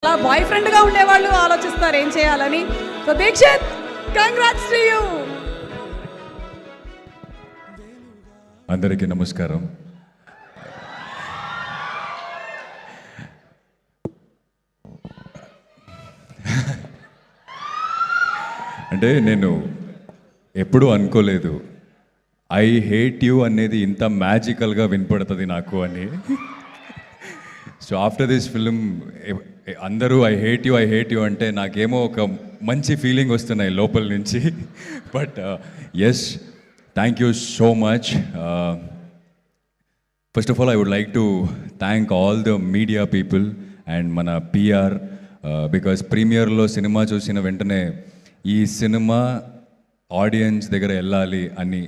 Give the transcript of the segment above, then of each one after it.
అలా బాయ్ ఫ్రెండ్గా ఉండేవాళ్ళు ఆలోచిస్తారు ఏం చేయాలని. So Dikshit, congrats to you. అందరికీ నమస్కారం. అంటే నేను ఎప్పుడూ అనుకోలేదు ఐ హేట్ యూ అనేది ఇంత మ్యాజికల్గా వినపడుతుంది నాకు అని. సో ఆఫ్టర్ దిస్ ఫిలిం అందరూ ఐ హేట్ యూ అంటే నాకేమో ఒక మంచి ఫీలింగ్ వస్తున్నాయి లోపల నుంచి. But yes, thank you so much. First of all I would like to thank all the media people and మన పిఆర్, బికాస్ ప్రీమియర్లో సినిమా చూసిన వెంటనే ఈ సినిమా ఆడియన్స్ దగ్గర వెళ్ళాలి అని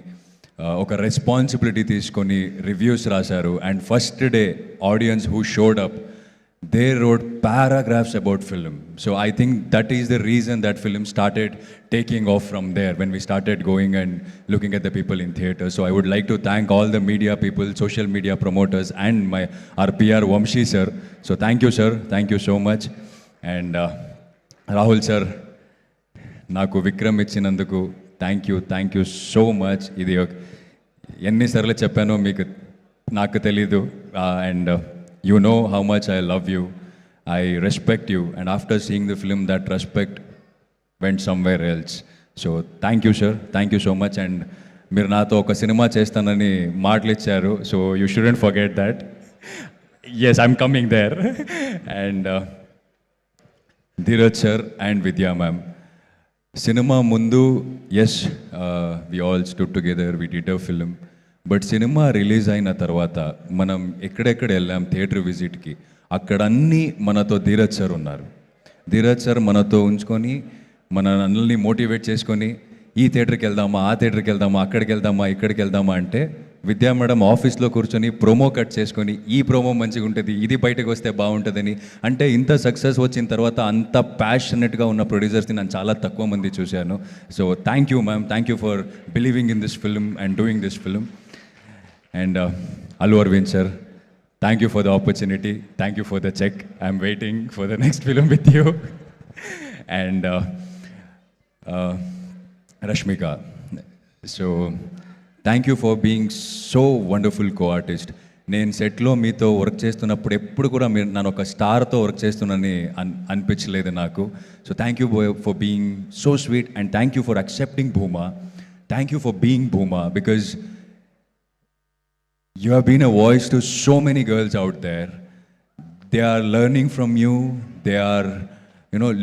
ఒక రెస్పాన్సిబిలిటీ తీసుకొని రివ్యూస్ రాశారు. And first day audience who showed up, they road paragraphs about film. So I think that is the reason that film started taking off from there, when we started going and looking at the people in theatre. So I would like to thank all the media people, social media promoters, and our PR Vamshi sir. So thank you sir, thank you so much. And Rahul sir, నాకు విక్రమ్ ఇచ్చినందుకు thank you so much. ఇది ఎన్నిసార్లు చెప్పానో మీకు నాకు తెలీదు. And you know how much I love you, I respect you, and after seeing the film that respect went somewhere else. So thank you sir, thank you so much. And మీరు నాతో ఒక cinema చేస్తానని మాటలు ఇచ్చారు. So you shouldn't forget that. Yes, I'm coming there. And Dheeraj sir and Vidya ma'am, cinema ముందు yes we all stood together, we did a film. But cinema release అయిన తర్వాత మనం ఎక్కడెక్కడ వెళ్ళాం థియేటర్ విజిట్కి, అక్కడ అన్నీ మనతో ధీరజ్ సార్ ఉన్నారు. ధీరజ్ సార్ మనతో ఉంచుకొని మన అన్నీ మోటివేట్ చేసుకొని ఈ థియేటర్కి వెళ్దామా, ఆ థియేటర్కి వెళ్దామా, అక్కడికి వెళ్దామా, ఇక్కడికి వెళ్దామా అంటే విద్యా మేడం ఆఫీస్లో కూర్చొని ప్రోమో కట్ చేసుకొని ఈ ప్రోమో మంచిగా ఉంటుంది, ఇది బయటకు వస్తే బాగుంటుందని. అంటే ఇంత సక్సెస్ వచ్చిన తర్వాత అంత ప్యాషనెట్గా ఉన్న ప్రొడ్యూసర్స్ని నేను చాలా తక్కువ మంది చూశాను. So thank you ma'am, thank you for believing in this film and doing this film. And Allu Aravind sir, thank you for the opportunity, thank you for the check, I'm waiting for the next film with you. And Rashmika, so thank you for being so wonderful co-artist. నేను సెట్లో మీతో work చేస్తున్నప్పుడు ఎప్పుడు కూడా మీరు నన్ను ఒక స్టార్తో work చేస్తున్నానని అనిపించలేదు నాకు. So thank you for being so sweet, and thank you for accepting Bhuma, thank you for being Bhuma, because you have been a voice to so many girls out there. They are learning from you, they are,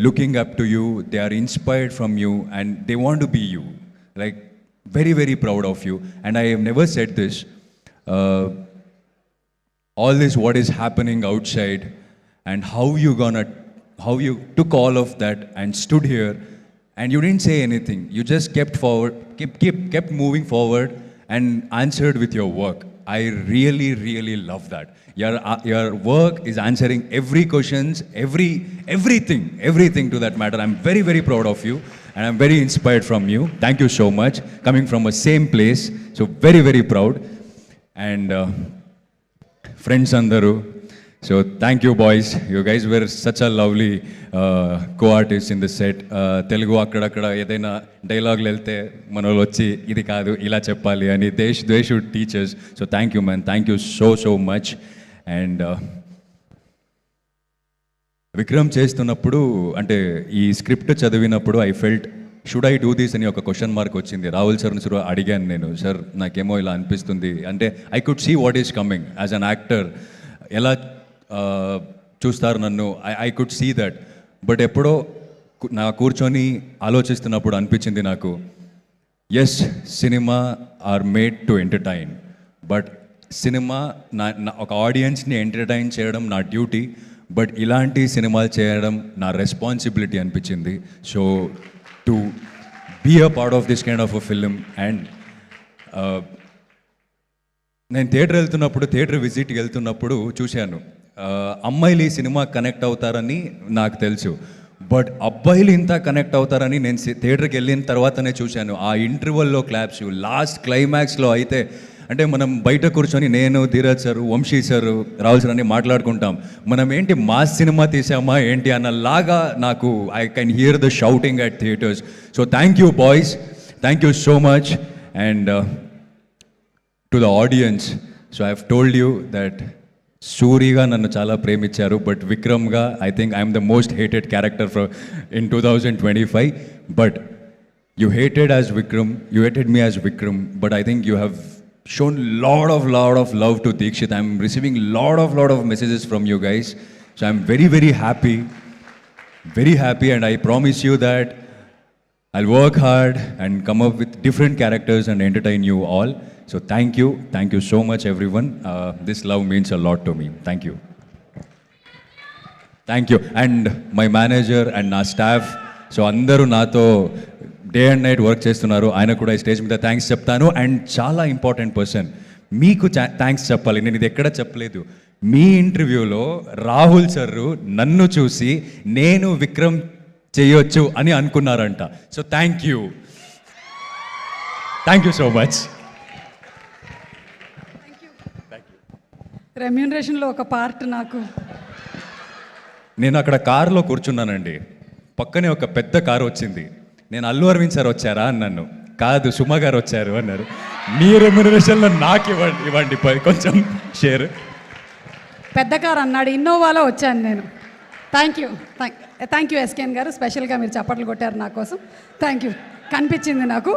looking up to you, they are inspired from you, and they want to be you. Like, very, very proud of you. And I have never said this. All this, what is happening outside, and how you took all of that and stood here, and you didn't say anything. You just kept kept moving forward and answered with your work. I really, really love that. Your work is answering every questions, everything to that matter. I'm very, very proud of you, and I'm very inspired from you. Thank you so much. Coming from a same place, so very, very proud. And friends andaru, so thank you boys. You guys were such a lovely co-artists in the set. Telugu akkada edaina dialogue వెళ్తే మన వాళ్ళు వచ్చి ఇది కాదు ఇలా చెప్పాలి అని they should teach us. So thank you man, thank you so much. And Vikram చేస్తున్నప్పుడు, అంటే ఈ స్క్రిప్ట్ చదివినప్పుడు I felt should I do this అని ఒక క్వశ్చన్ మార్క్ వచ్చింది. రాహుల్ సార్ని సార్ అడిగాను నేను, సార్ నాకేమో ఇలా అనిపిస్తుంది అంటే I could see what is coming as an actor, ఎలా చూస్తారు నన్ను, I could see that. But ఎప్పుడో నా కూర్చొని ఆలోచిస్తున్నప్పుడు అనిపించింది నాకు, yes cinema are made to entertain, but cinema నా ఒక ఆడియన్స్ని ఎంటర్టైన్ చేయడం నా డ్యూటీ, బట్ ఇలాంటి సినిమాలు చేయడం నా రెస్పాన్సిబిలిటీ అనిపించింది. So to be a part of this kind of a film. And నేను థియేటర్ విజిట్కి వెళ్తున్నప్పుడు చూశాను, అమ్మాయిలు ఈ సినిమా కనెక్ట్ అవుతారని నాకు తెలుసు, బట్ అబ్బాయిలు ఇంత కనెక్ట్ అవుతారని నేను థియేటర్కి వెళ్ళిన తర్వాతనే చూశాను. ఆ ఇంటర్వెల్లో క్లాప్స్, లాస్ట్ క్లైమాక్స్లో అయితే అంటే మనం బయట కూర్చొని నేను Dheeraj sir Vamshi sir Rahul sir అన్ని మాట్లాడుకుంటాం, మనం ఏంటి మాస్ సినిమా తీసామా ఏంటి అన్నలాగా నాకు I can hear the shouting at theaters. So thank you boys, thank you so much. And to the audience, so I have told you that సూరిగా నన్ను చాలా ప్రేమించారు, బట్ విక్రమ్గా I think I'm the most hated character in 2025. But you hated as Vikram, you hated me as Vikram, but I think you have shown lot of love to Deekshit. I'm receiving lot of messages from you guys, so I'm very happy, and I promise you that I'll work hard and come up with different characters and entertain you all. So thank you so much everyone. This love means a lot to me. Thank you, and my manager and నా staff, so అందరూ నాతో day and night work చేస్తున్నారు, ఆయన కూడా ఈ stage మీద thanks చెప్తాను. And చాలా ఇంపార్టెంట్ పర్సన్, మీకు థ్యాంక్స్ చెప్పాలి, నేను ఇది ఎక్కడ చెప్పలేదు. మీ ఇంటర్వ్యూలో రాహుల్ సార్ నన్ను చూసి నేను విక్రమ్ చేయొచ్చు అని అనుకున్నారంట. So thank you so much. రెమ్యూనరేషన్లో ఒక పార్ట్ నాకు. నేను అక్కడ కారులో కూర్చున్నానండి, పక్కనే ఒక పెద్ద కారు వచ్చింది. నేను అల్లు అరవింద్ సార్ వచ్చారా అన్నాను, కాదు సుమ గారు వచ్చారు అన్నారు. మీ రెమ్యూనరేషన్లో నాకు ఇవ్వండి కొంచెం షేర్. పెద్ద కారు అన్నాడు, ఇన్నోవాలో వచ్చాను నేను. థ్యాంక్ యూ ఎస్కేఎన్ గారు, స్పెషల్గా మీరు చప్పట్లు కొట్టారు నా కోసం. థ్యాంక్ యూ, కనిపించింది నాకు.